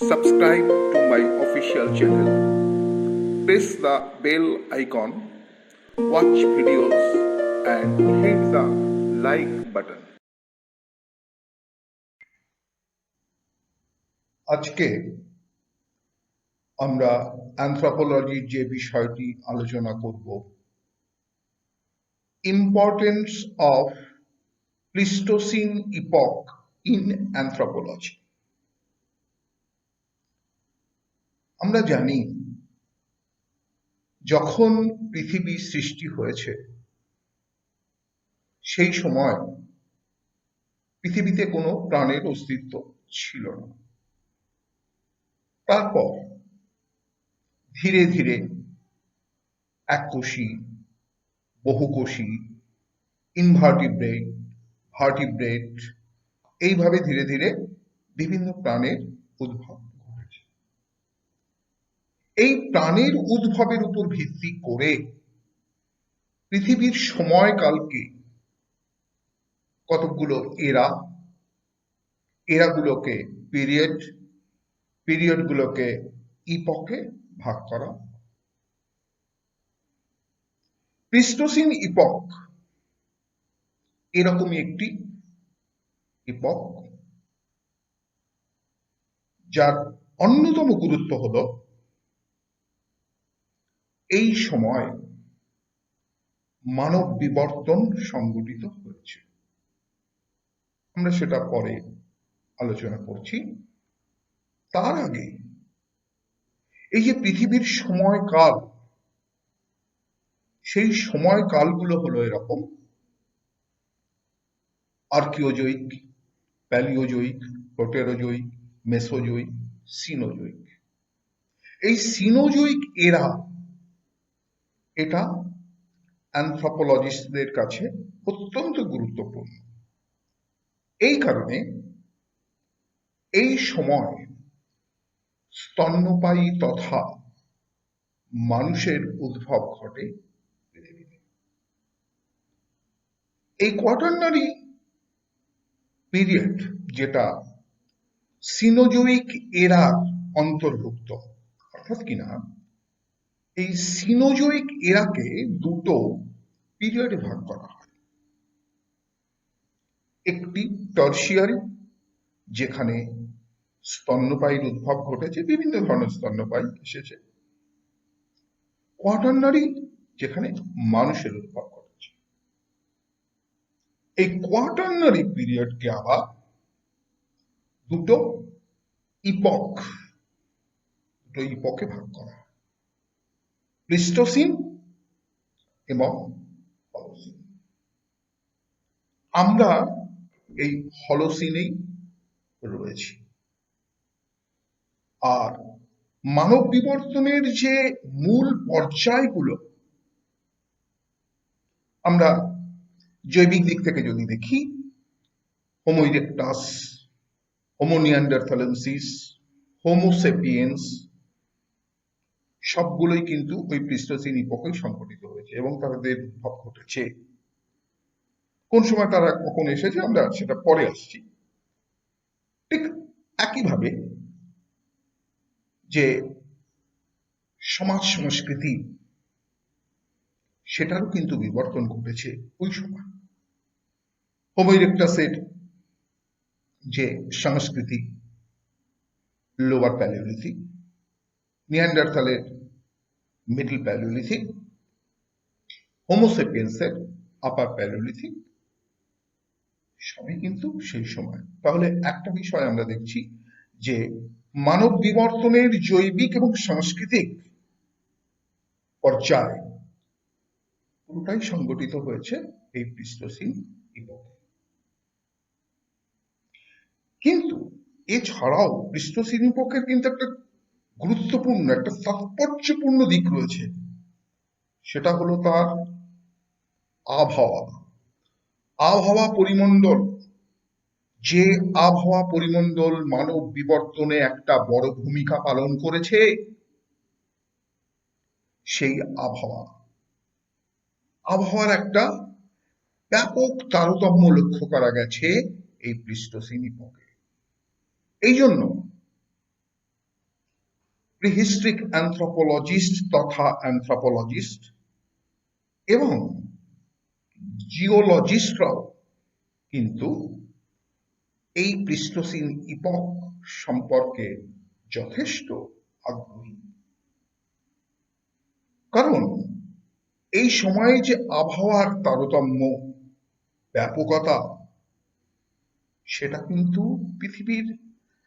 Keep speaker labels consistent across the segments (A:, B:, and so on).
A: Subscribe to my official channel. Press the bell icon, watch videos, and hit the like button.
B: আজকে আমরা অ্যানথ্রোপোলজির যে বিষয়টি আলোচনা করব, importance of Pleistocene epoch in anthropology. আমরা জানি যখন পৃথিবী সৃষ্টি হয়েছে সেই সময় পৃথিবীতে কোনো প্রাণের অস্তিত্ব ছিল না। তারপর ধীরে ধীরে এককোষী, বহুকোষী, ইনভার্টিব্রেট, ভার্টিব্রেট, এইভাবে ধীরে ধীরে বিভিন্ন প্রাণের উদ্ভব ঘটেছে। এই প্রাণের উদ্ভবের উপর ভিত্তি করে পৃথিবীর সময়কালকে কতগুলো এরাগুলোকে পিরিয়ড, পিরিয়ডগুলোকে ইপকে ভাগ করা। প্লিস্টোসিন ইপক এরকমই একটি ইপক, যার অন্যতম গুরুত্ব হলো এই সময় মানব বিবর্তন সংঘটিত হয়েছে। আমরা সেটা পরে আলোচনা করছি। তার আগে এই যে পৃথিবীর সময়কাল, সেই সময়কালগুলো হলো এরকম: আর্কিওজয়িক, প্যালিওজয়িক, প্রোটেরোজয়িক, মেসোজয়িক, সিনোজয়িক। এই সিনোজয়িক এরা, এটা অ্যানথ্রোপোলজিস্টদের কাছে অত্যন্ত গুরুত্বপূর্ণ। এই কারণে এই সময় স্তন্যপায়ী তথা মানুষের উদ্ভব ঘটে পৃথিবীতে। এই কোয়াটারনারি পিরিয়ড, যেটা সিনোজয়িক এরার অন্তর্ভুক্ত, অর্থাৎ কিনা এই সিনোজয়িক এরাকে দুটো পিরিয়ডে ভাগ করা হয়। একটি টারশিয়ারি, যেখানে স্তন্যপায়ীর উদ্ভব ঘটেছে, বিভিন্ন ধরনের স্তন্যপায়ী এসেছে। কোয়াটারনারি, যেখানে মানুষের উদ্ভব ঘটেছে। এই কোয়াটারনারি পিরিয়ডকে আবার দুটো ইপকে ভাগ করা হয়: প্লিস্টোসিন এবং হলোসিন। আমরা এই হলোসিনেই রয়েছি। আর মানব বিবর্তনের যে মূল পর্যায়গুলো, আমরা জৈবিক দিক থেকে যদি দেখি, Homo erectus, Homo neanderthalensis, Homo sapiens, সবগুলোই কিন্তু ওই প্লিস্টোসিন ইপকেই সংঘটিত হয়েছে এবং তাদের উদ্ভব ঘটেছে। কোন সময় তারা কখন এসেছে আমরা সেটা পরে আসছি। ঠিক একইভাবে যে সমাজ সংস্কৃতি, সেটারও কিন্তু বিবর্তন ঘটেছে ওই সময়। হোমো ইরেক্টাসের যে সংস্কৃতি লোয়ার প্যালিওলিথিক, নিয়ান্ডারথালের মিডল প্যালিওলিথিক, হোমো সেপিয়েন্সের আপার প্যালিওলিথিক, সবই কিন্তু সেই সময়। তাহলে একটা বিষয় আমরা দেখছি যে মানব বিবর্তনের জৈবিক এবং সাংস্কৃতিক পর্যায় পুরোটাই সংগঠিত হয়েছে এই প্লিস্টোসিন ইপকে। কিন্তু এছাড়াও প্লিস্টোসিন ইপকের কিন্তু একটা গুরুত্বপূর্ণ, একটা তাৎপর্যপূর্ণ দিক রয়েছে। সেটা হলো তার আবহাওয়া পরিমণ্ডল। যে আবহাওয়া পরিমণ্ডল মানব বিবর্তনে একটা বড় ভূমিকা পালন করেছে, সেই আবহাওয়ার একটা ব্যাপক তারতম্য লক্ষ্য করা গেছে এই প্লিস্টোসিন ইপকে। এই জন্য প্রিহিস্ট্রিক অ্যানথ্রোপোলজিস্ট তথা অ্যানথ্রোপোলজিস্ট এবং জিওলজিস্টরাও কিন্তু এই প্লিস্টোসিন ইপক সম্পর্কে যথেষ্ট আগ্রহী। কারণ এই সময়ে যে আবহাওয়ার তারতম্য, ব্যাপকতা, সেটা কিন্তু পৃথিবীর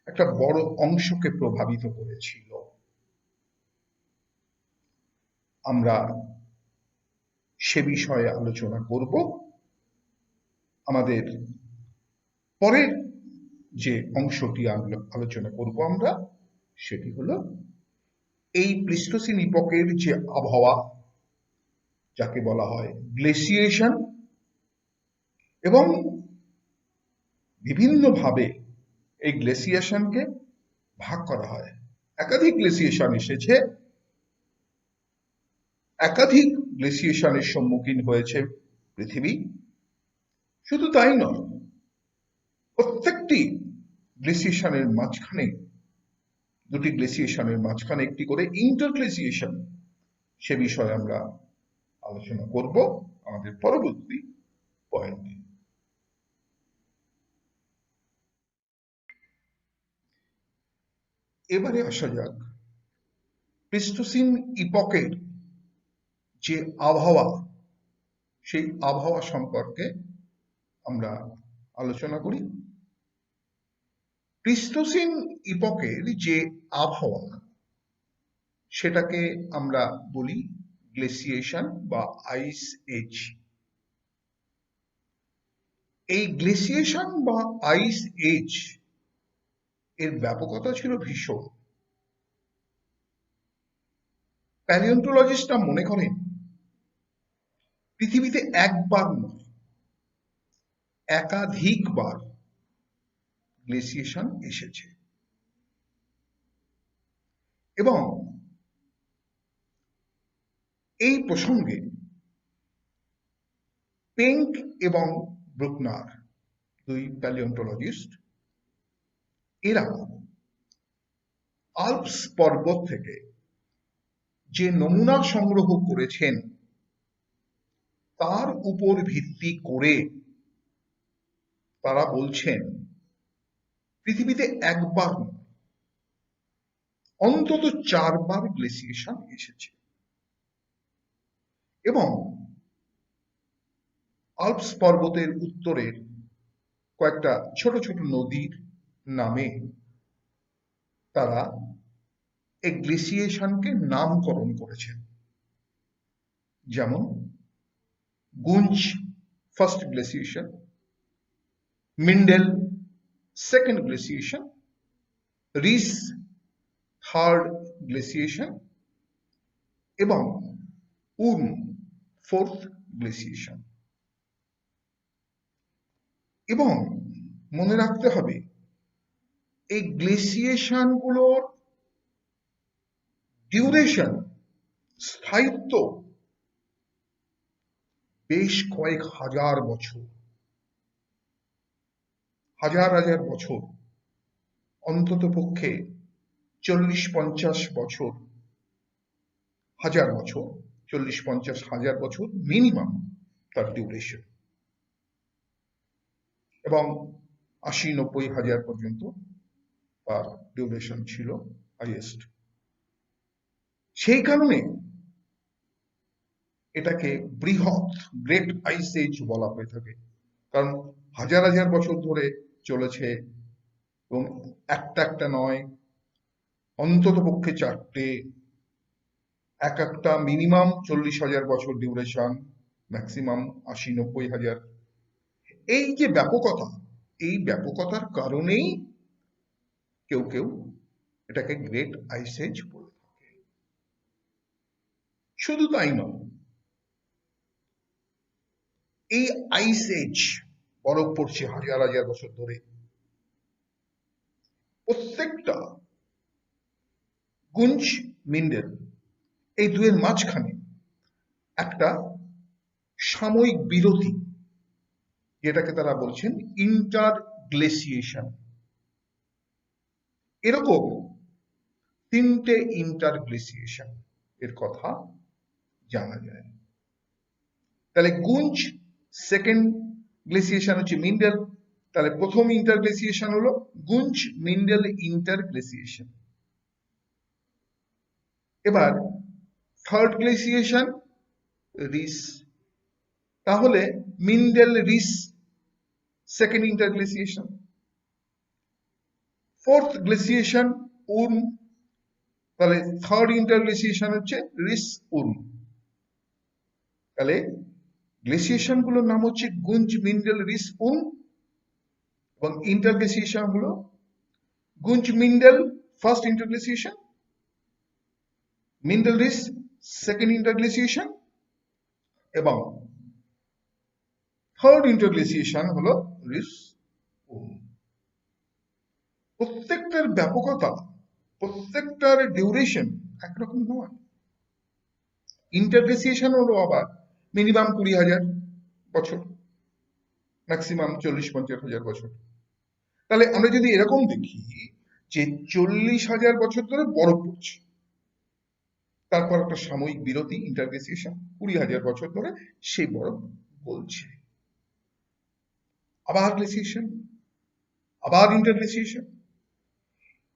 B: একটা বড় অংশকে প্রভাবিত করেছিল। আমরা সে বিষয়ে আলোচনা করব আমাদের পরের যে অংশটি আলোচনা করব আমরা, সেটি হলো এই প্লিস্টোসিন ইপকের যে আবহাওয়া, যাকে বলা হয় গ্লেসিয়েশন, এবং বিভিন্নভাবে এই গ্লেসিয়েশনকে ভাগ করা হয়। একাধিক গ্লেসিয়েশন এসেছে, একাধিক গ্লেসিয়েশনের সম্মুখীন হয়েছে পৃথিবী। শুধু তাই নয়, প্রত্যেকটি গ্লেসিয়েশনের মাঝখানে, দুটি গ্লেসিয়েশনের মাঝখানে একটি করে ইন্টারগ্লেসিয়েশন, সে বিষয়ে আমরা আলোচনা করব আমাদের পরবর্তী পয়েন্টে। এবারে আসা যাক প্লিস্টোসিন ইপকের যে আবহাওয়া, সেই আবহাওয়া সম্পর্কে আমরা আলোচনা করি। প্লিস্টোসিন ইপকের যে আবহাওয়া, সেটাকে আমরা বলি গ্লেসিয়েশন বা আইস এজ। এই গ্লেসিয়েশন বা আইস এজ এর ব্যাপকতা ছিল ভীষণ। প্যালিওন্টোলজিস্টরা মনে করেন পৃথিবীতে একবার নয়, একাধিকবার গ্লেসিয়েশন এসেছে, এবং এই প্রসঙ্গে পেঙ্ক এবং ব্রুকনার, দুই প্যালিওন্টোলজিস্ট, এরা আল্পস পর্বত থেকে যে নমুনা সংগ্রহ করেছেন, তার উপর ভিত্তি করে তারা বলছেন পৃথিবীতে একবার নয়, অন্তত 4 বার গ্লেসিয়েশন এসেছে। এবং আল্পস পর্বতের উত্তরের কয়েকটা ছোট ছোট নদীর নামে তারা এই গ্লেসিয়েশনকে নামকরণ করেছেন। যেমন Goonj first glaciation, মিন্ডেল second glaciation, রিস থার্ড গ্লেসিয়েশন এবং উর্ম ফোর্থ গ্লেসিয়েশন। এবং মনে রাখতে হবে এই গ্লেসিয়েশন গুলোর ডিউরেশন, স্থায়িত্ব বেশ কয়েক হাজার বছর, হাজার হাজার বছর, অন্তত পক্ষে 40-50 বছর, হাজার বছর, 40-50 হাজার বছর মিনিমাম তার ডিউরেশন, এবং 80-90 হাজার পর্যন্ত তার ডিউরেশন ছিল হাইয়েস্ট। সেই কারণে এটাকে বৃহৎ গ্রেট আইস এজ বলা হয়ে থাকে, কারণ হাজার হাজার বছর ধরে চলেছে, এবং একটা একটা নয়, অন্তত পক্ষে 4টে, এক একটা মিনিমাম 40,000 বছর ডিউরেশন, ম্যাক্সিমাম 80-90 হাজার। এই যে ব্যাপকতা, এই ব্যাপকতার কারণেই কেউ কেউ এটাকে গ্রেট আইস এজ বলে থাকে। শুধু তাই নয়, এই আইস এজ, বরফ পড়ছে হাজার হাজার বছর ধরে, প্রত্যেকটা গুঞ্জ মিন্ডেল, এই দুয়ের মাঝখানে একটা সাময়িক বিরতি, যেটাকে তারা বলছেন ইন্টারগ্লেসিয়েশন। এরকম তিনটে ইন্টারগ্লেসিয়েশন এর কথা জানা যায়। তাহলে গুঞ্জ, সেকেন্ড গ্লেসিয়েশন হচ্ছে মিন্ডেল, তাহলে প্রথম ইন্টারগ্লেসিয়েশন হলো গুঞ্জ মিন্ডেল ইন্টারগ্লেসিয়েশন। এবার থার্ড গ্লেসিয়েশন রিস, তাহলে মিন্ডেল রিস সেকেন্ড ইন্টারগ্লেসিয়েশন। ফোর্থ গ্লেসিয়েশন উর্ম, তাহলে থার্ড ইন্টারগ্লেসিয়েশন হচ্ছে রিস উর্ম। তাহলে গ্লেসিয়েশন গুলোর নাম হচ্ছে গুঞ্জ মিন্ডেল রিস উর্ম, এবং ইন্টারগ্লেসিয়েশন হলো গুঞ্জ মিন্ডেল ফার্স্ট ইন্টারগ্লেসিয়েশন, মিন্ডেল রিস সেকেন্ড ইন্টারগ্লেসিয়েশন, এবং থার্ড ইন্টারগ্লেসিয়েশন হলো রিস উর্ম। প্রত্যেকটার ব্যাপকতা, প্রত্যেকটার ডিউরেশন একরকম নয়। ইন্টারগ্লেসিয়েশন হলো আবার মিনিমাম 20,000 বছর, ম্যাক্সিমাম 40-50,000 বছর। তাহলে আমরা যদি এরকম দেখি যে 40,000 বছর ধরে বরফ পড়ছে, তারপর একটা সাময়িক বিরতি ইন্টারগ্লেসিয়েশন, 20,000 বছর ধরে সেই বরফ গলছে, আবার গ্লেসিয়েশন, আবার ইন্টারগ্লেসিয়েশন।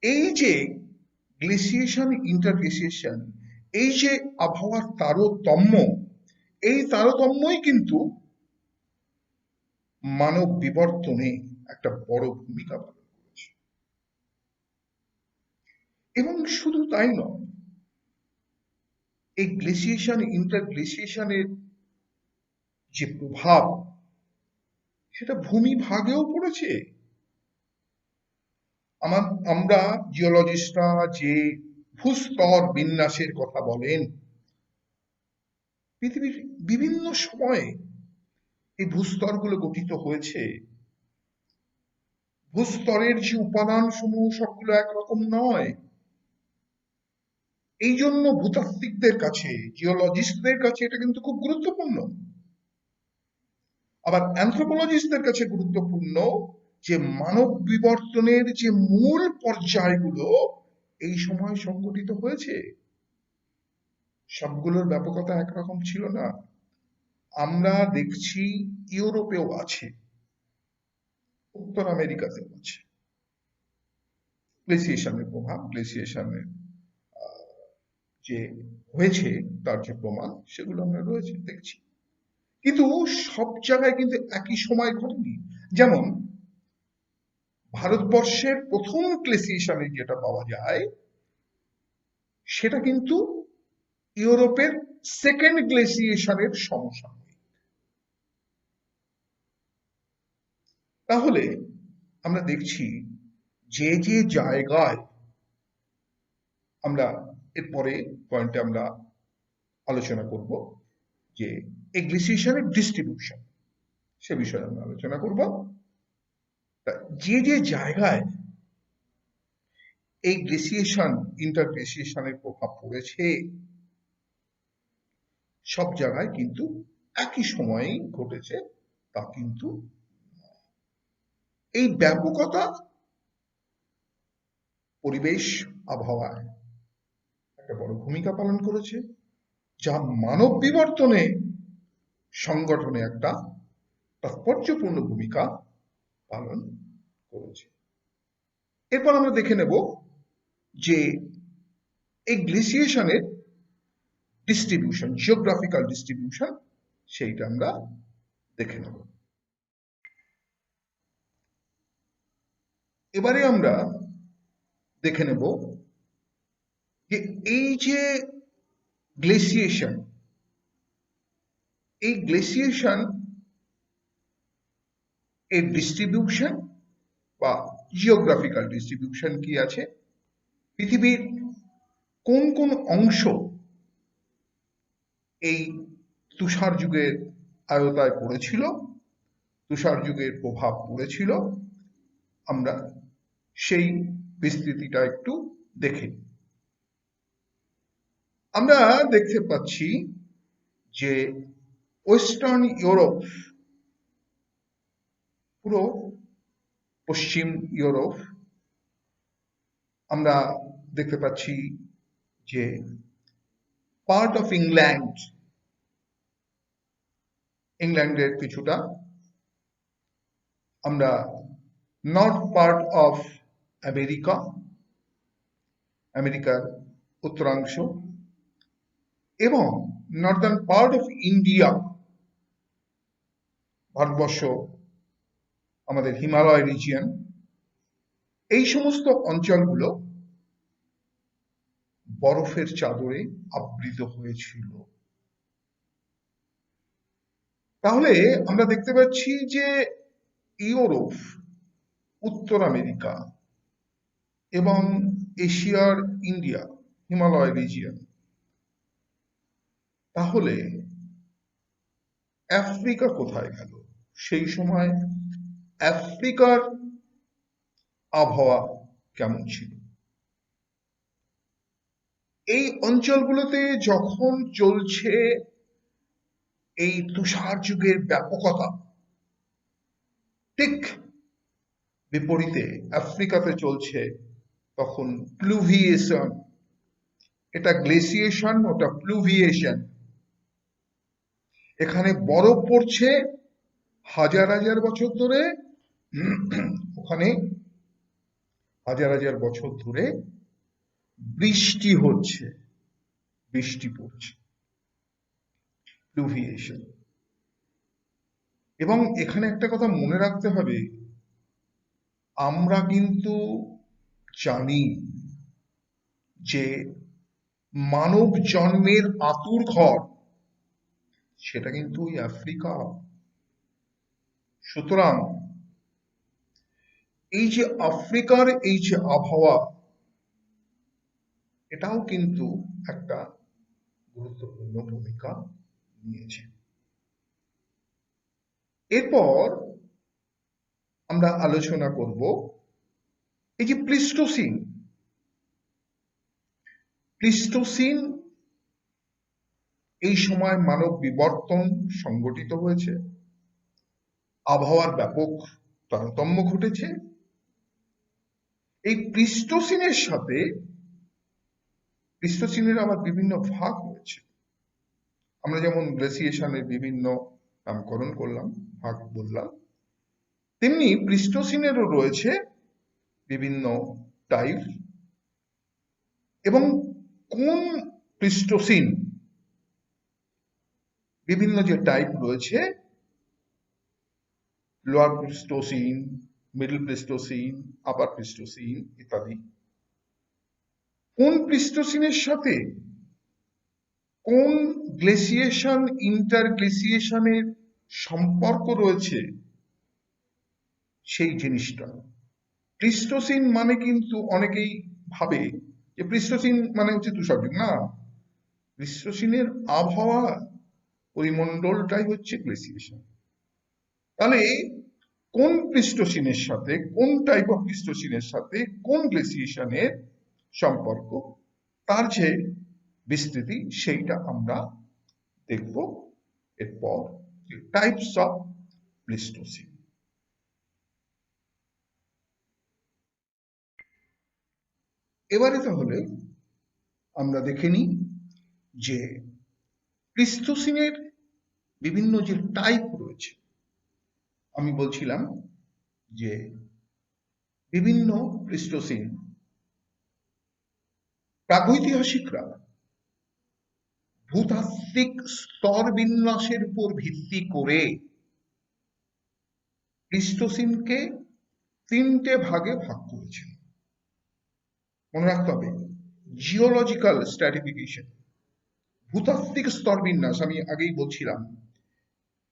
B: এই যে গ্লেসিয়েশন ইন্টারগ্লেসিয়েশন, এই যে আবহাওয়ার তারতম্য, এই তারতম্যই কিন্তু মানব বিবর্তনে একটা বড় ভূমিকা পালন করেছে। এবং শুধু তাই নয়, এই গ্লেসিয়েশন ইন্টারগ্লেসিয়েশনের যে প্রভাব, সেটা ভূমিভাগেও পড়েছে। আমরা জিওলজিস্টরা যে ভূস্তর বিন্যাসের কথা বলেন, পৃথিবীর বিভিন্ন সময়ে এই ভূস্তরগুলো গঠিত হয়েছে। ভূস্তরের যে উপাদান সমূহ সবগুলো একরকম নয়। এই জন্য ভূতাত্ত্বিকদের কাছে, জিওলজিস্টদের কাছে এটা কিন্তু খুব গুরুত্বপূর্ণ। আবার অ্যানথ্রোপোলজিস্টদের কাছে গুরুত্বপূর্ণ যে মানব বিবর্তনের যে মূল পর্যায়গুলো এই সময় সংঘটিত হয়েছে। সবগুলোর ব্যাপকতা একরকম ছিল না। আমরা দেখছি ইউরোপেও আছে, উত্তর আমেরিকাতেও আছে গ্লেসিয়েশনের প্রভাব, গ্লেসিয়েশনের যে হয়েছে তার যে প্রমাণ, সেগুলো আমরা রয়েছে দেখছি। কিন্তু সব জায়গায় কিন্তু একই সময় ঘটেনি। যেমন ভারতবর্ষের প্রথম গ্লেসিয়েশনে যেটা পাওয়া যায়, সেটা কিন্তু ইউরোপের সেকেন্ড গ্লেসিয়েশনের সমসাময়িক। তাহলে আমরা দেখছি যে যে জায়গায়, আমরা এরপরে পয়েন্টে আমরা আলোচনা করব যে এই গ্লেসিয়েশনের ডিস্ট্রিবিউশন, সে বিষয়ে আমরা আলোচনা করব। যে যে জায়গায় এই গ্লেসিয়েশন ইন্টারগ্লেসিয়েশনের প্রভাব পড়েছে, সব জায়গায় কিন্তু একই সময়েই ঘটেছে তা কিন্তু। এই ব্যাপকতা পরিবেশ আবহাওয়ায় একটা বড় ভূমিকা পালন করেছে, যা মানব বিবর্তনে সংগঠনে একটা তাৎপর্যপূর্ণ ভূমিকা পালন করেছে। এরপর আমরা দেখে নেব যে এই গ্লেসিয়েশনের ডিস্ট্রিবিউশন, জিওগ্রাফিক্যাল ডিস্ট্রিবিউশন, সেইটা আমরা দেখে নেব। এবারে আমরা দেখে নেব যে এই যে গ্লেসিয়েশন, এই গ্লেসিয়েশন এর ডিস্ট্রিবিউশন বা জিওগ্রাফিক্যাল ডিস্ট্রিবিউশন কি আছে, পৃথিবীর কোন কোন অংশ এই তুষার যুগের আয়তায় পড়েছিল, তুষার যুগের প্রভাব পড়েছিল, আমরা সেই বিস্তৃতিটা একটু দেখে। আমরা দেখতে পাচ্ছি যে ওয়েস্টার্ন ইউরোপ, পুরো পশ্চিম ইউরোপ, আমরা দেখতে পাচ্ছি যে পার্ট অফ ইংল্যান্ডের কিছুটা, আমরা নর্থ পার্ট অফ আমেরিকার উত্তরাংশ, এবং Northern part of India, Bharatvarsha, আমাদের হিমালয় রিজিয়ন, এই সমস্ত অঞ্চলগুলো বরফের চাদরে আবৃত হয়েছিল। তাহলে আমরা দেখতে পাচ্ছি যে ইউরোপ, উত্তর আমেরিকা এবং এশিয়ার ইন্ডিয়া, হিমালয় রিজিয়ন, তাহলে আফ্রিকা কোথায় গেল? সেই সময় আফ্রিকার আবহাওয়া কেমন ছিল? এই অঞ্চলগুলোতে যখন চলছে এই তুষার যুগের ব্যাপকতা, ঠিক বিপরীতে আফ্রিকাতে চলছে তখন প্লুভিয়েশন। এটা গ্লেসিয়েশন, ওটা প্লুভিয়েশন। এখানে বরফ পড়ছে হাজার হাজার বছর ধরে, ওখানে হাজার হাজার বছর ধরে বৃষ্টি হচ্ছে, বৃষ্টি পড়ছে, প্লুভিয়েশন। এবং এখানে একটা কথা মনে রাখতে হবে, আমরা কিন্তু জানি যে মানব জন্মের আতুর ঘর সেটা কিন্তু ওই আফ্রিকা। সুতরাং এই যে আফ্রিকার এই যে আবহাওয়া, এটাও কিন্তু একটা গুরুত্বপূর্ণ ভূমিকা নিয়েছে। এরপর আমরা আলোচনা করব এই যে প্লিস্টোসিন। এই সময় মানব বিবর্তন সংগঠিত হয়েছে, আবহাওয়ার ব্যাপক তারতম্য ঘটেছে। এই প্লিস্টোসিনের আবার বিভিন্ন ভাগ রয়েছে। আমরা যেমন গ্লেসিয়েশনের বিভিন্ন নামকরণ করলাম, ভাগ বললাম, তেমনি প্লিস্টোসিনেরও রয়েছে বিভিন্ন টাইপ। এবং কোন প্লিস্টোসিন, বিভিন্ন যে টাইপ রয়েছে, লোয়ার প্লিস্টোসিন, মিডল প্লিস্টোসিন, আপার প্লিস্টোসিন ইত্যাদি, কোন প্লিস্টোসিনের সাথে কোন গ্লেসিয়েশন, ইন্টারগ্লেসিয়েশনের সম্পর্ক রয়েছে, সেই জিনিসটা। প্লিস্টোসিন মানে কিন্তু অনেকেই ভাবে যে প্লিস্টোসিন মানে হচ্ছে তুষারযুগ। না, প্লিস্টোসিনের আবহাওয়া পরিমণ্ডলটাই হচ্ছে গ্লেসিয়েশন। তাহলে কোন প্লিস্টোসিনের সাথে, কোন টাইপ অফ প্লিস্টোসিনের সাথে কোন গ্লেসিয়েশনের সম্পর্ক, তার যে বিস্তৃতি, সেইটা আমরা দেখব এরপর, টাইপস অফ প্লিস্টোসিন। এবারে তাহলে আমরা দেখে নিই যে প্লিস্টোসিনের বিভিন্ন যে টাইপ রয়েছে। আমি বলছিলাম যে বিভিন্ন প্লিস্টোসিন, প্রাগৈতিহাসিকরা ভূতাত্ত্বিক স্তর বিন্যাসের উপর ভিত্তি করে প্লিস্টোসিনকে তিনটে ভাগে ভাগ করেছেন। মনে রাখতে হবে, জিওলজিক্যাল স্ট্র্যাটিফিকেশন, ভূতাত্ত্বিক স্তর বিন্যাস। আমি আগেই বলছিলাম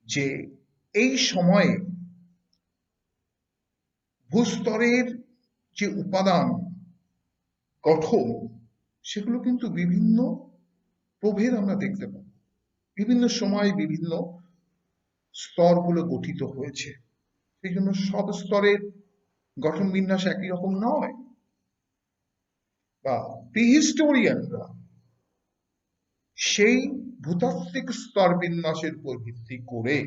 B: যে এই সময়ে ভূস্তরের যে উপাদান, গঠন, সেগুলো কিন্তু বিভিন্ন প্রভেদ আমরা দেখতে পাব। বিভিন্ন সময় বিভিন্ন স্তরগুলো গঠিত হয়েছে, সেই জন্য সব স্তরের গঠন বিন্যাস একই রকম নয়। বা প্রিহিস্টোরিয়ানরা সেই ভূতাত্ত্বিক স্তর বিন্যাসের উপর ভিত্তি করে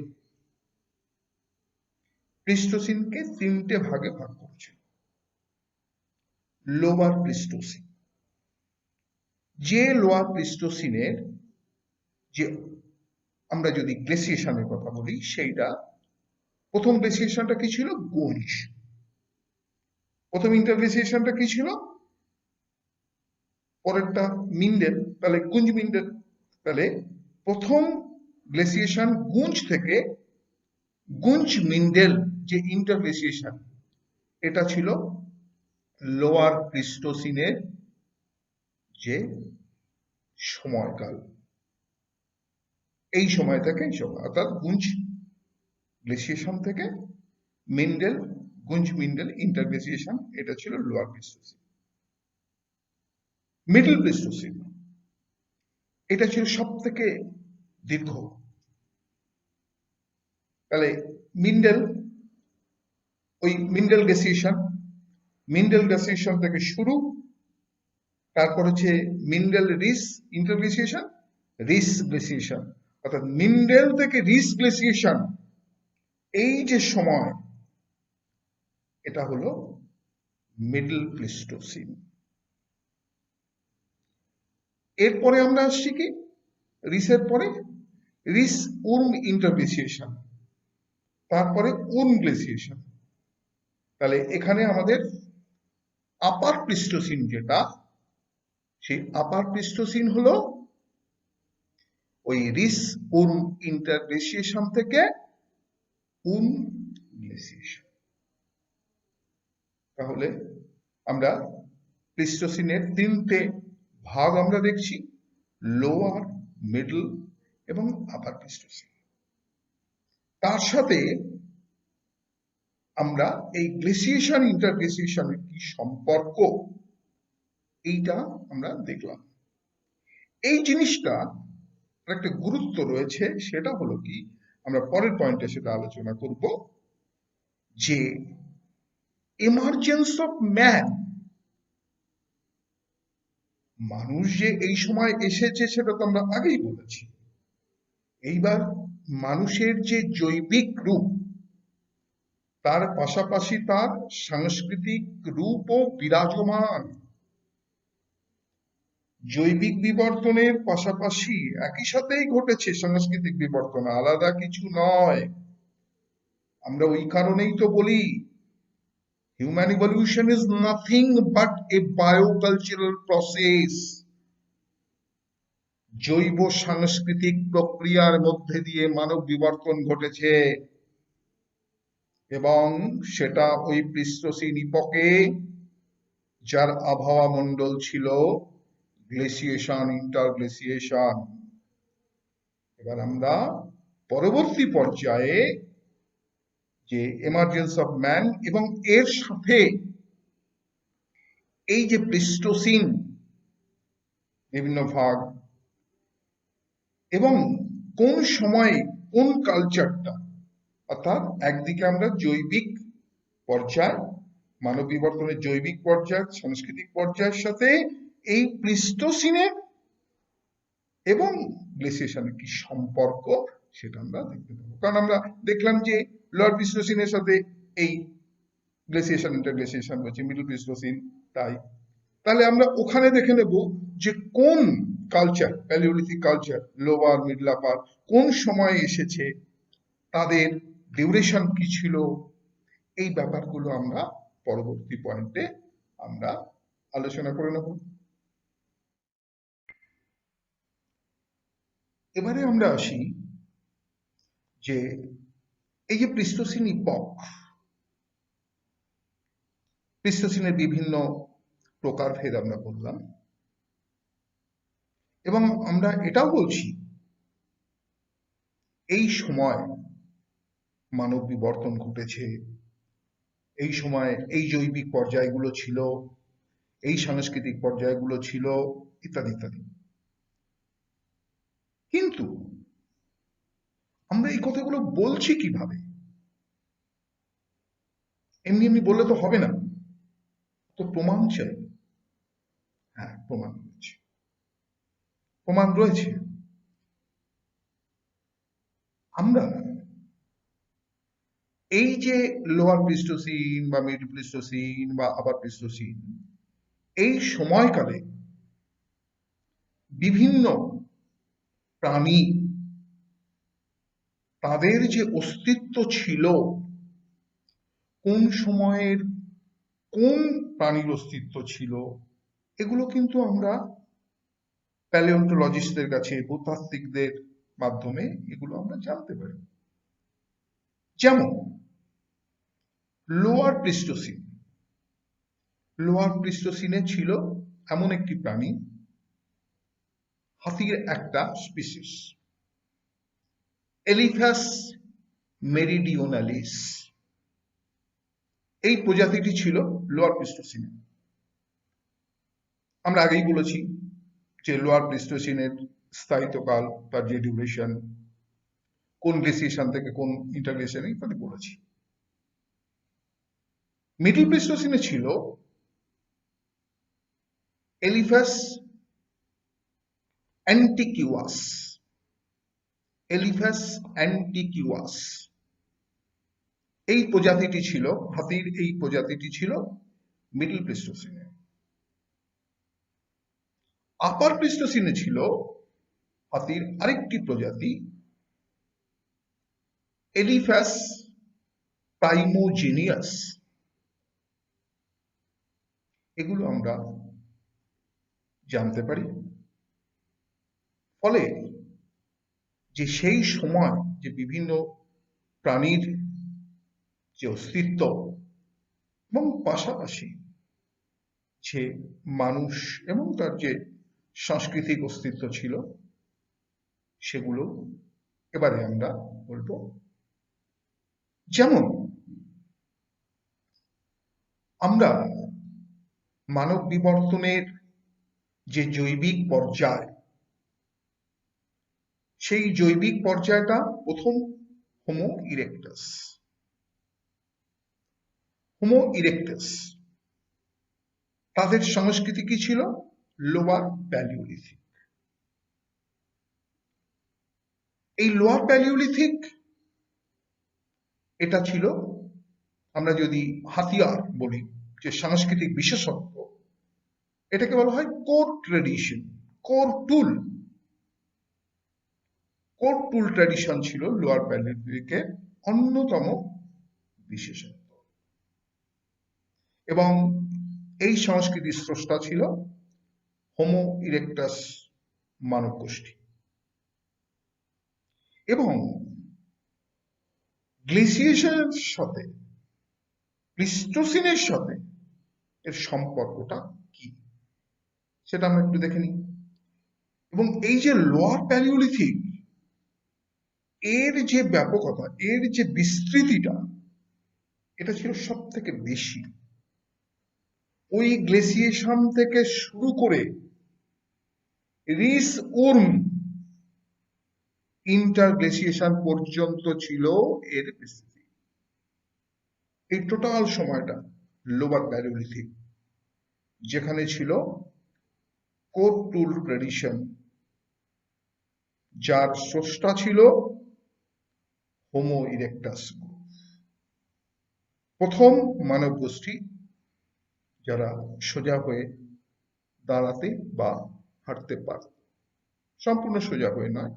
B: প্লিস্টোসিনকে তিনটে ভাগে ভাগ করেছে। লোয়ার প্লিস্টোসিন, যে লোয়ার প্লিস্টোসিনের যে আমরা যদি গ্লেসিয়েশনের কথা বলি, সেইটা প্রথম গ্লেসিয়েশনটা কি ছিল? গুঞ্জ। প্রথম ইন্টারগ্লেসিয়েশনটা কি ছিল? পরেরটা মিন্ডেল, তাহলে গুঞ্জ মিন্ডেল। তাহলে প্রথম গ্লেসিয়েশন গুঞ্জ থেকে গুঞ্জ মিন্ডেল যে ইন্টারগ্লেসিয়েশন, এটা ছিল লোয়ার প্লিস্টোসিনের যে সময়কাল। এই সময় থেকে অর্থাৎ গুঞ্জ গ্লেসিয়েশন থেকে মিন্ডেল, গুঞ্জ মিন্ডেল ইন্টারগ্লেসিয়েশন, এটা ছিল লোয়ার প্লিস্টোসিন। মিডল প্লিস্টোসিন, এটা ছিল সব থেকে দীর্ঘ। তাহলে মিন্ডেল, ওই মিন্ডেল গ্লেসিয়েশন থেকে শুরু, তারপর হচ্ছে মিন্ডেল রিস ইন্টারগ্লেসিয়েশন, রিস গ্লেসিয়েশন, অর্থাৎ মিন্ডেল থেকে রিস গ্লেসিয়েশন, এই যে সময়, এটা হলো মিডল প্লিস্টোসিন। এরপরে আমরা আসছি কি, রিসের পরে রিস উর্ম ইন্টারগ্লেসিয়েশন, তারপরে উর্ম গ্লেসিয়েশন। তাহলে এখানে আমাদের আপার প্লিস্টোসিন যেটা, সেই আপার প্লিস্টোসিন হলো ওই রিস উর্ম ইন্টারগ্লেসিয়েশন থেকে উর্ম গ্লেসিয়েশন। তাহলে আমরা প্লিস্টোসিনের তিনটে ভাগ আমরা দেখছি, লোয়ার, মিডল এবং আপার প্লিস্টোসিন। তার সাথে আমরা এই গ্লেসিয়েশন ইন্টারগ্লেসিয়েশনের কি সম্পর্ক, এইটা আমরা দেখলাম। এই জিনিসটা একটা গুরুত্ব রয়েছে, সেটা হলো কি, আমরা পরের পয়েন্টে সেটা আলোচনা করব, যে এমার্জেন্স অফ ম্যান, মানুষ যে এই সময় এসেছে সেটা তো আমরা আগেই বলেছি। এইবার মানুষের যে জৈবিক রূপ, তার পাশাপাশি তার সাংস্কৃতিক রূপও বিরাজমান। জৈবিক বিবর্তনের পাশাপাশি একই সাথেই ঘটেছে সাংস্কৃতিক বিবর্তন, আলাদা কিছু নয়। আমরা ওই কারণেই তো বলি human evolution is nothing but a biocultural process. জৈব সাংস্কৃতিক প্রক্রিয়ার মধ্যে দিয়ে মানব বিবর্তন ঘটেছে, এবং সেটা ওই প্লিস্টোসিন ইপকে, যার আবহাওয়া মণ্ডল ছিল গ্লেসিয়েশন ইন্টারগ্লেসিয়েশন। এবার আমরা পরবর্তী পর্যায়ে যে এমার্জেন্স অফ ম্যান এবং এর সাথে এই যে প্লিস্টোসিন বিভিন্ন ভাগ, এবং কোন সময়ে কোন কালচারটা, অর্থাৎ একদিকে আমরা জৈবিক পর্যায়, মানব বিবর্তনের জৈবিক পর্যায়, সাংস্কৃতিক পর্যায়ের সাথে এই প্লিস্টোসিনের এবং গ্লেসিয়েশনের কি সম্পর্ক, সেটা আমরা দেখতে পাবো। কারণ আমরা দেখলাম যে লোয়ার প্লিস্টোসিনের সাথে এই গ্লেসিয়েশন ইন্টারগ্লেসিয়েশন হচ্ছে, মিডল প্লিস্টোসিন তাই। তাহলে আমরা ওখানে দেখে নেব যে কোন culture, palaeolithic culture, lower, middle, upper, কোন সময়ে এসেছে, তাদের ডিউরেশন কি ছিল, এই ব্যাপারগুলো আমরা পরবর্তী পয়েন্টে আমরা আলোচনা করে নেব। এবারে আমরা আসি যে এই যে প্লিস্টোসিন ইপক, প্লিস্টোসিনের বিভিন্ন প্রকারভেদ আমরা বললাম, এবং আমরা এটাও বলছি এই সময় মানব বিবর্তন ঘটেছে, এই সময় এই জৈবিক পর্যায়গুলো ছিল, এই সাংস্কৃতিক পর্যায়গুলো ছিল, ইত্যাদি ইত্যাদি। কিন্তু আমরা এই কথাগুলো বলছি কিভাবে? এমনি এমনি বললে তো হবে না, তো প্রমাণ চাই। হ্যাঁ, প্রমাণ রয়েছে, প্রমাণ রয়েছে। আমরা এই যে লোয়ার প্লিস্টোসিন বা মিডল প্লিস্টোসিন বা আপার প্লিস্টোসিন, এই সময়কালে বিভিন্ন প্রাণী তাদের যে অস্তিত্ব ছিল, কোন সময়ের কোন প্রাণীর অস্তিত্ব ছিল, এগুলো কিন্তু আমরা প্যালিওন্টোলজিস্টদের কাছে, ভূতাত্ত্বিকদের মাধ্যমে এগুলো আমরা জানতে পারি। যেমন লোয়ার প্লিস্টোসিন। লোয়ার প্লিস্টোসিনে ছিল এমন একটি প্রাণী, হাতির একটা স্পিসিস, এলিফ্যাস মেরিডিওনালিস। এই প্রজাতিটি ছিল লোয়ার প্লিস্টোসিনে। আমরা আগেই বলেছি যে লোয়ার প্লিস্টোসিনের স্থায়িত্বকাল, তার যে ডিউরেশন, কোন গ্লেসিয়েশন থেকে কোন ইন্টারগ্লেশন ইত্যাদি বলেছি। মিডল প্লিস্টোসিনে ছিল এলিফ্যাস অ্যান্টিকিউয়াস। এলিফ্যাস অ্যান্টিকিউয়াস এই প্রজাতিটি ছিল, হাতির এই প্রজাতিটি ছিল মিডল প্লিস্টোসিনে। আপার প্লিস্টোসিনে ছিল হাতির আরেকটি প্রজাতি, এলিফ্যাস প্রাইমোজেনিয়াস। এগুলো আমরা জানতে পারি। ফলে যে সেই সময় যে বিভিন্ন প্রাণীর যে অস্তিত্ব এবং পাশাপাশি যে মানুষ এবং তার যে সাংস্কৃতিক অস্তিত্ব ছিল, সেগুলো এবারে আমরা বলবো। যেমন আমরা মানব বিবর্তনের যে জৈবিক পর্যায়, সেই জৈবিক পর্যায়টা প্রথম হোমো ইরেক্টাস। হোমো ইরেক্টাস তাদের সংস্কৃতি কি ছিল? Lower palaeolithic. এই লোয়ার প্যালিওলিথিক এটা ছিল, আমরা যদি হাতিয়ার বলি যে সাংস্কৃতিক বিশেষত্ব, এটাকে বলা হয় কোর ট্রেডিশন, কোর টুল। কোর টুল ট্র্যাডিশন ছিল লোয়ার প্যালিওলিথিকের অন্যতম বিশেষত্ব। এবং এই সংস্কৃতির স্রষ্টা ছিল হোমো ইরেক্টাস মানব গোষ্ঠী। এবং গ্লেসিয়েশনের সাথে, প্লিস্টোসিনের সাথে এর সম্পর্কটা কি, সেটা আমরা একটু দেখে নিই। এবং এই যে লোয়ার প্যালিওলিথিক, এর যে ব্যাপকতা, এর যে বিস্তৃতিটা, এটা ছিল সব থেকে বেশি। ওই গ্লেসিয়েশন থেকে শুরু করে রিস উর্ম ইন্টারগ্লেসিয়েশন পর্যন্ত ছিল এর বিস্তৃতি। এই টোটাল সময়টা লোয়ার প্যালিওলিথিক, যেখানে ছিল কোর টুল ট্র্যাডিশন, যার স্রষ্টা ছিল হোমো ইরেক্টাস, প্রথম মানব গোষ্ঠী যারা সোজা হয়ে দাঁড়াতে বা হাঁটতে পারত। সম্পূর্ণ সোজা হয়ে নয়,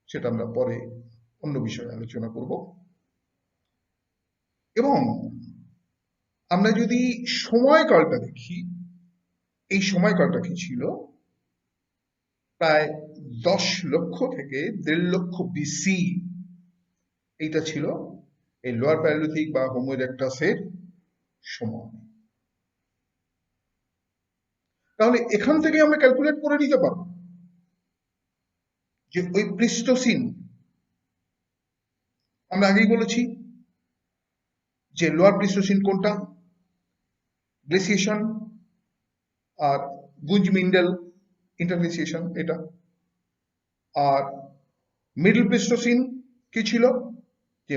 B: সেটা আমরা পরে অন্য বিষয়ে আলোচনা করব। এবং আমরা যদি সময়কালটা দেখি, এই সময়কালটা কি ছিল? প্রায় 10 লক্ষ থেকে 1.5 লক্ষ বিসি এইটা ছিল এই লোয়ার প্যালিওলিথিক বা হোমো ইরেক্টাসের সময়। তাহলে এখান থেকে আমরা ক্যালকুলেট করে নিতে পারবো যে ওই প্লিস্টোসিন, আমরা আগেই বলেছি যে লোয়ার প্লিস্টোসিন কোনটা, গ্লেসিয়েশন আর গুঞ্জ মিন্ডেল ইন্টারগ্লেসিয়েশন এটা। আর মিডল প্লিস্টোসিন কি ছিল? যে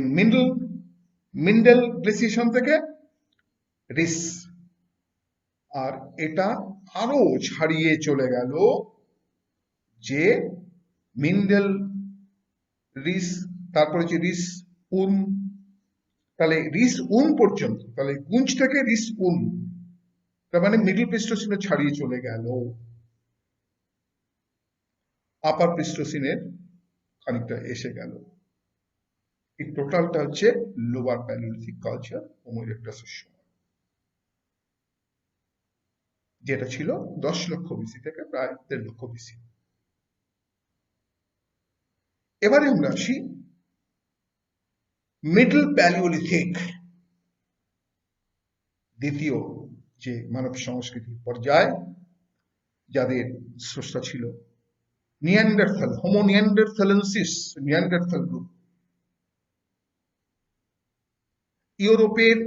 B: মিন্ডেল গ্লেসিয়েশন থেকে রিস। আর এটা আরো ছাড়িয়ে চলে গেল যে মিন্ডেল, রিস, তারপরে যে রিস উন, তাহলে রিস উন পর্যন্ত, তাহলে গুঞ্জ থেকে রিস উন, তার মানে মিডল প্লিস্টোসিনে ছাড়িয়ে চলে গেল। আপার প্লিস্টোসিনের খানিকটা এসে গেল। এই টোটালটা হচ্ছে লোয়ার প্যালিওলিথিক কালচার হোমো ইরেক্টাসের সময়, যেটা ছিল 10 লক্ষ বিসি থেকে প্রায় 1.5 লক্ষ বিসি। এবারে আমরা আসি মিডল প্যালিওলিথিক, দ্বিতীয় যে মানব সংস্কৃতির পর্যায়, যাদের স্রষ্টা ছিল নিয়ান্ডারথাল, হোমো নিয়ান্ডারথালেন্সিস, নিয়ান্ডারথাল গ্রুপ। ইউরোপের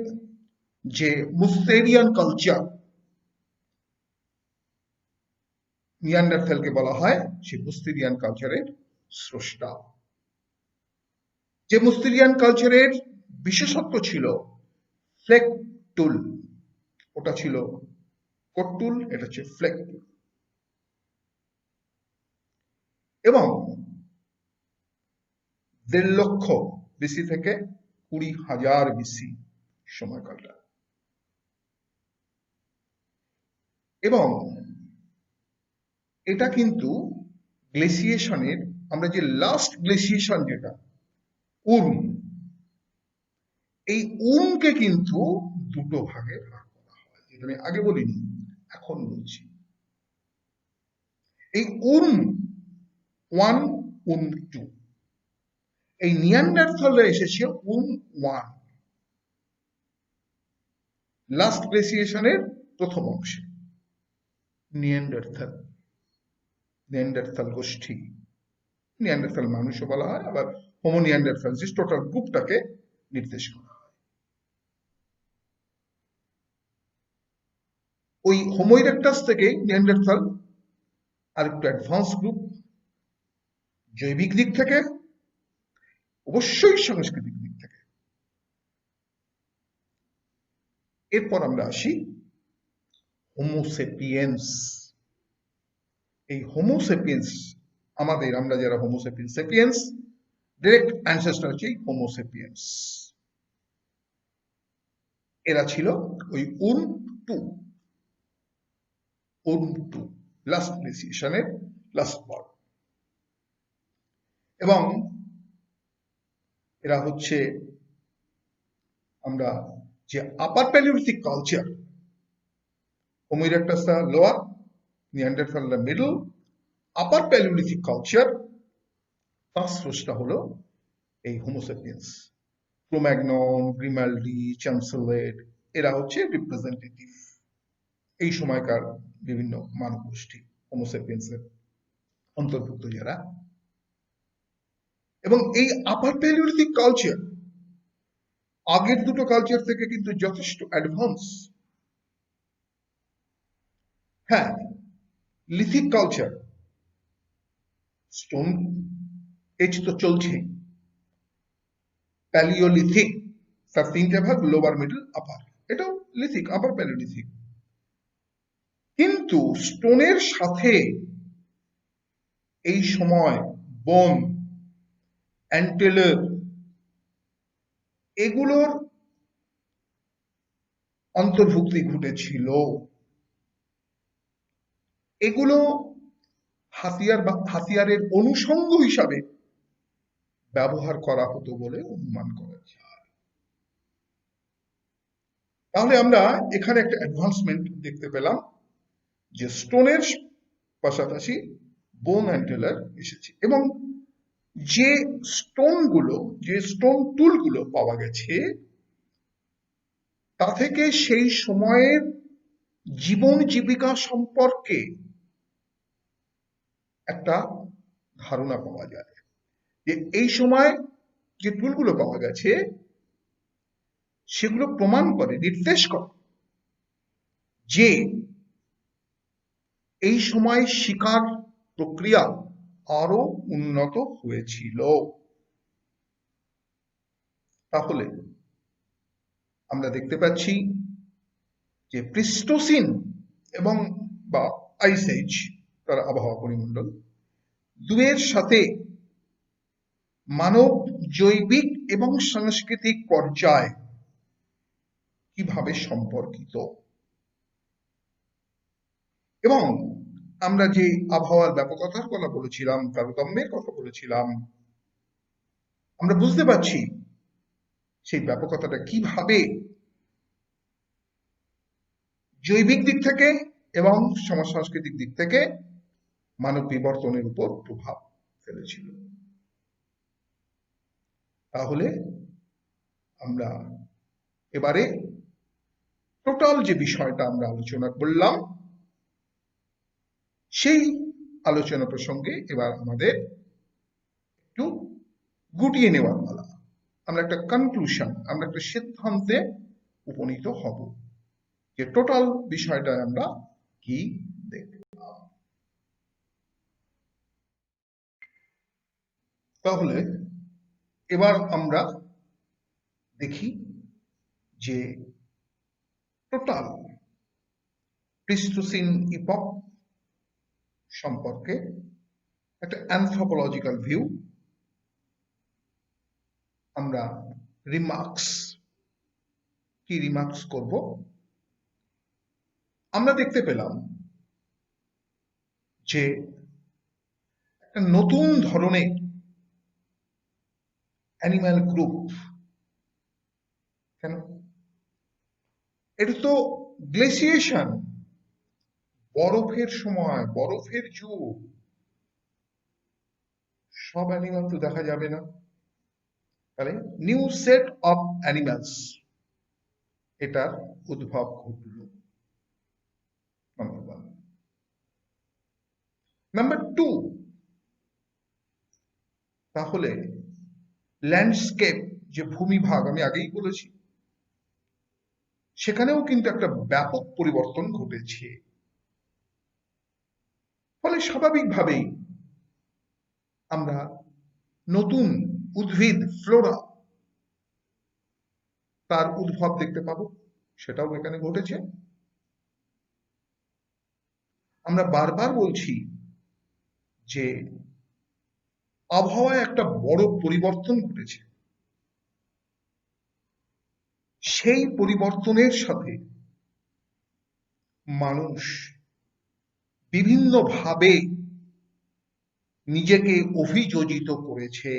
B: যে মুস্তেরিয়ান কালচার, নিয়ান্ডারথালকে বলা হয় সেই মুস্তেরিয়ান কালচারের স্রষ্টা। যে মুস্তেরিয়ান কালচারের বিশেষত্ব ছিল ফ্লেক টুল, ওটা ছিল কোট টুল, এটা হচ্ছে ফ্লেক টুল। এবং 1.5 লক্ষ বিসি থেকে 20,000 বিসি সময়কালটা। এবং এটা কিন্তু গ্লেসিয়েশনের, আমরা যে লাস্ট গ্লেসিয়েশন যেটা উর্ম, এই উর্মকে কিন্তু দুটো ভাগে ভাগ করা হয়, যেটা আমি আগে বলিনি, এখন বলছি। এই উর্ম 1, উর্ম 2, এই নিয়ান্ডারথালে এসেছে উর্ম 1 লাস্ট গ্লেসিয়েশনের প্রথম অংশে। নিয়ান্ডারথাল, নিয়ান্ডারথাল গোষ্ঠী, নিয়ান্ডারথাল মানুষও বলা হয়, আবার হোমো নিয়ান্ডারথালসিস টোটাল গ্রুপটাকে নির্দেশ করা হয়। ওই হোমো ইরেক্টাস থেকে নিয়ান্ডারথাল আর একটু অ্যাডভান্স গ্রুপ, জৈবিক দিক থেকে, অবশ্যই সাংস্কৃতিক দিক থেকে। এরপর আমরা আসি হোমোসেপিয়েন্স। এই হোমোসেপিয়েন্স আমাদের, আমরা যারা হোমোসেপিয়েন্স, সেপিয়েন্স ডিরেক্ট অ্যানসেস্টর হচ্ছে হোমোসেপিয়েন্স। এরা ছিল ওই উর্ম 2, উর্ম 2 লাস্ট গ্লেসিয়েশনের লাস্ট পার্ট। এবং এরা হচ্ছে, আমরা যে আপার প্যালিওলিথিক কালচার, হোমো ইরেক্টাসটা লোয়ার, নিয়ান্ডারথালটা মিডল, আপার প্যালিওলিথিক কালচার, তার স্রষ্টা হলো এই হোমোসেপিয়েন্স। ক্রোম্যাগনন, গ্রিমাল্ডি, চ্যামসেলেট, এরা হচ্ছে রিপ্রেজেন্টেটিভ এই সময়কার বিভিন্ন মানব গোষ্ঠী, হোমোসেপিয়েন্সের অন্তর্ভুক্ত যারা। এবং এই আপার প্যালিওলিথিক কালচার আগের দুটো কালচার থেকে কিন্তু যথেষ্ট অ্যাডভান্স। হ্যাঁ, লিথিক কালচার, স্টোন এজ তো চলছে। প্যালিওলিথিক, তার 3টে ভাগ, লোয়ার, মিডল, আপার, এটাও লিথিক, আপার প্যালিওলিথিক। কিন্তু স্টোনের সাথে এই সময় বোন, অ্যান্টেলার, এগুলোর অন্তর্ভুক্তি ঘটেছিল। এগুলো হাতিয়ার বা হাতিয়ারের অনুষঙ্গ হিসাবে ব্যবহার করা হতো বলে অনুমান করা যায়। তাহলে আমরা এখানে একটা অ্যাডভান্সমেন্ট দেখতে পেলাম যে স্টোনের পাশাপাশি বোন অ্যান্টেলার এসেছে। এবং যে স্টোনগুলো, যে স্টোন টুলগুলো পাওয়া গেছে, তা থেকে সেই সময়ের জীবন জীবিকা সম্পর্কে একটা ধারণা পাওয়া যায়। যে এই সময় যে টুলগুলো পাওয়া গেছে সেগুলো প্রমাণ করে, নির্দেশ করে যে এই সময় শিকার প্রক্রিয়া আরো উন্নত হয়েছিল। তাহলে আমরা দেখতে পাচ্ছি যে প্লিস্টোসিন এবং বা আইস এজ, তার আবহাওয়া পরিমণ্ডল, দুয়ের সাথে মানব জৈবিক এবং সাংস্কৃতিক পর্যায় কিভাবে সম্পর্কিত, এবং আমরা যে আবহাওয়ার ব্যাপকতার কথা বলেছিলাম, তারতম্যের কথা বলেছিলাম, আমরা বুঝতে পারছি সেই ব্যাপকতাটা কিভাবে জৈবিক দিক থেকে এবং সমাজ সাংস্কৃতিক দিক থেকে মানব বিবর্তনের উপর প্রভাব ফেলেছিল। তাহলে আমরা এবারে টোটাল যে বিষয়টা আমরা আলোচনা করলাম সেই আলোচনা প্রসঙ্গে এবার আমাদের একটু গুটিয়ে নেওয়ার পালা। আমরা একটা কনক্লুশন, আমরা একটা সিদ্ধান্তে উপনীত হব যে টোটাল বিষয়টা আমরা কি দেখলাম। তাহলে এবার আমরা দেখি যে টোটাল প্লিস্টোসিন ইপক সম্পর্কে একটা অ্যানথ্রোপোলজিক্যাল ভিউ, আমরা কি রিমার্কস করব। আমরা দেখতে পেলাম যে একটা নতুন ধরনের অ্যানিম্যাল গ্রুপ, কেন এটা তো গ্লেসিয়েশন, বরফের সময়, বরফের যুগ, সব অ্যানিমাল তো দেখা যাবে না, তাহলে নিউ সেট অফ অ্যানিমালস এটার উদ্ভব ঘটল। নাম্বার 1। নাম্বার 2, তাহলে ল্যান্ডস্কেপ যে ভূমিভাগ আমি আগেই বলেছি, সেখানেও কিন্তু একটা ব্যাপক পরিবর্তন ঘটেছে। ফলে স্বাভাবিকভাবেই আমরা নতুন উদ্ভিদ, ফ্লোরা, তার উদ্ভব দেখতে পাবো, সেটাও এখানে ঘটেছে। আমরা বারবার বলছি যে আবহাওয়ায় একটা বড় পরিবর্তন ঘটেছে, সেই পরিবর্তনের সাথে মানুষ বিভিন্নভাবে নিজেকে অভিযোজিত করেছে,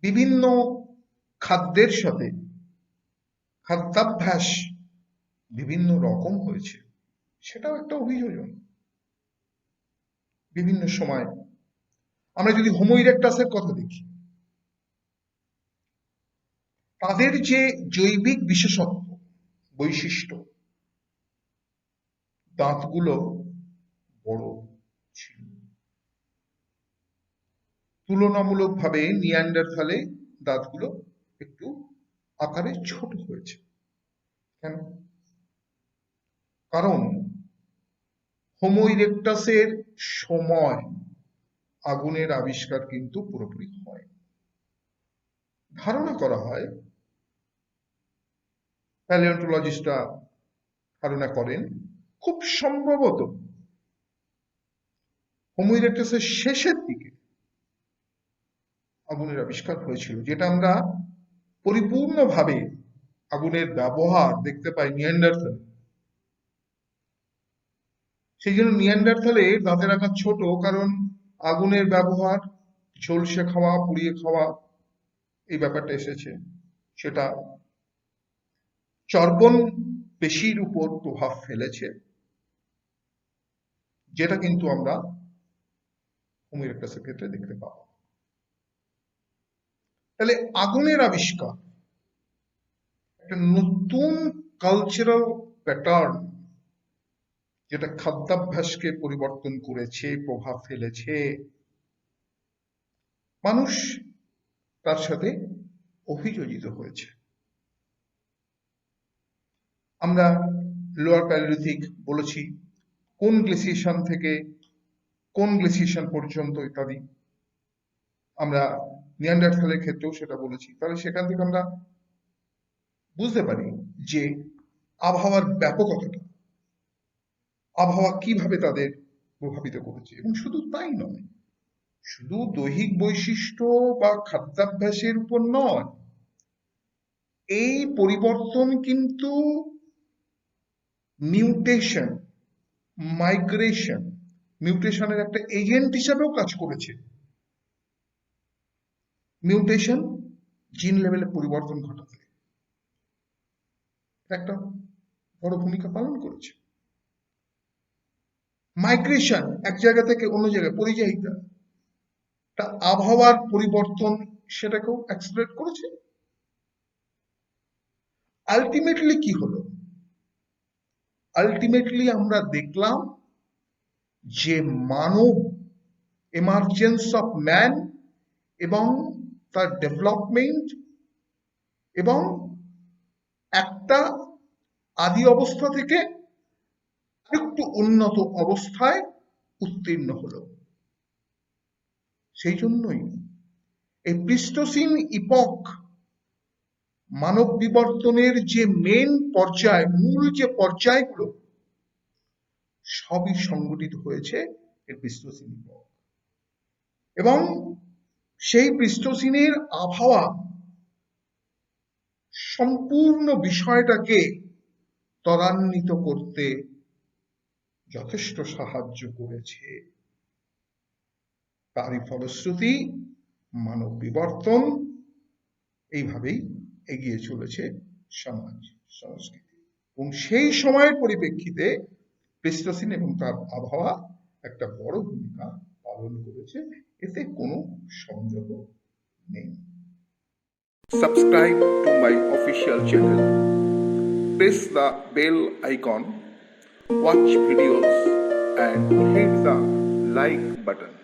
B: বিভিন্ন খাদ্যের সাথে খাদ্যাভ্যাস বিভিন্ন রকম হয়েছে, সেটাও একটা অভিযোজন। বিভিন্ন সময় আমরা যদি হোমো ইরেক্টাসের কথা দেখি, তাদের যে জৈবিক বিশেষত্ব, বৈশিষ্ট্য, দাঁতগুলো বড় ছিল, তুলনামূলকভাবে নিয়ান্ডারথালে দাঁতগুলো একটু আকারে ছোট হয়েছে। কেন? কারণ হোমো ইরেক্টাসের সময় আগুনের আবিষ্কার কিন্তু পুরোপুরি হয়। ধারণা করা হয়, প্যালিওন্টোলজিস্টরা ধারণা করেন, খুব সম্ভবত হোমো ইরেক্টাসের শেষের দিকে আগুনের আবিষ্কার হয়েছিল, যেটা আমরা পরিপূর্ণভাবে আগুনের ব্যবহার দেখতে পাই নিয়ান্ডারথালে। সেই জন্য নিয়ান্ডারথালে দাঁতের আকার ছোট, কারণ আগুনের ব্যবহার, ঝলসে খাওয়া, পুড়িয়ে খাওয়া, এই ব্যাপারটা এসেছে। সেটা চর্বণ পেশির উপর প্রভাব ফেলেছে, যেটা কিন্তু আমরা হোমো ইরেক্টাসের ক্ষেত্রে দেখতে পাবো। তাহলে আগুনের আবিষ্কার একটা নতুন কালচারাল প্যাটার্ন, যেটা খাদ্যাভ্যাসকে পরিবর্তন করেছে, প্রভাব ফেলেছে। মানুষ তার সাথে অভিযোজিত হয়েছে। আমরা লোয়ার প্যালিওলিথিক বলেছি, কোন গ্লেসিয়েশন থেকে কোন গ্লেসিয়েশন পর্যন্ত ইত্যাদি। আমরা নিয়ান্ডারথালের ক্ষেত্রেও সেটা বলেছি। তাহলে সেখান থেকে আমরা বুঝতে পারি যে আবহাওয়ার ব্যাপকতাটা, আবহাওয়া কিভাবে তাদের প্রভাবিত করেছে। এবং শুধু তাই নয়, শুধু দৈহিক বৈশিষ্ট্য বা খাদ্যাভ্যাসের উপর নয়, এই পরিবর্তন কিন্তু মিউটেশন, মাইগ্রেশন, মিউটেশনের একটা এজেন্ট হিসাবেও কাজ করেছে। মিউটেশন জিন লেভেলে পরিবর্তন ঘটাতে একটা বড় ভূমিকা পালন করেছে। মাইগ্রেশন, এক জায়গা থেকে অন্য জায়গায় পরিযায়িতা, তা আবহাওয়ার পরিবর্তন সেটাকেও অ্যাক্সিলারেট করেছে। আলটিমেটলি কি হলো? আলটিমেটলি আমরা দেখলাম যে মানব, এমার্জেন্স অফ ম্যান এবং তার ডেভেলপমেন্ট এবং একটা আদি অবস্থা থেকে একটু উন্নত অবস্থায় উত্তীর্ণ হলো। সেই জন্যই এই প্লিস্টোসিন ইপক মানব বিবর্তনের যে মেন পর্যায়, মূল যে পর্যায়গুলো, সবই সংগঠিত হয়েছে এই প্লিস্টোসিন ইপক। এবং সেই প্লিস্টোসিনের আবহাওয়া সম্পূর্ণ বিষয়টাকে ত্বরান্বিত করতে যথেষ্ট সাহায্য করেছে। তারই ফলশ্রুতি মানব বিবর্তন এইভাবেই এগিয়ে চলেছে সমাজ সংস্কৃতি। এবং সেই সময়ের পরিপ্রেক্ষিতে প্লিস্টোসিন এবং তার আবহাওয়া একটা বড় ভূমিকা পালন করেছে, এতে কোনো সন্দেহ নেই।
A: Subscribe to my official channel. Press the bell icon, watch videos and hit the like button.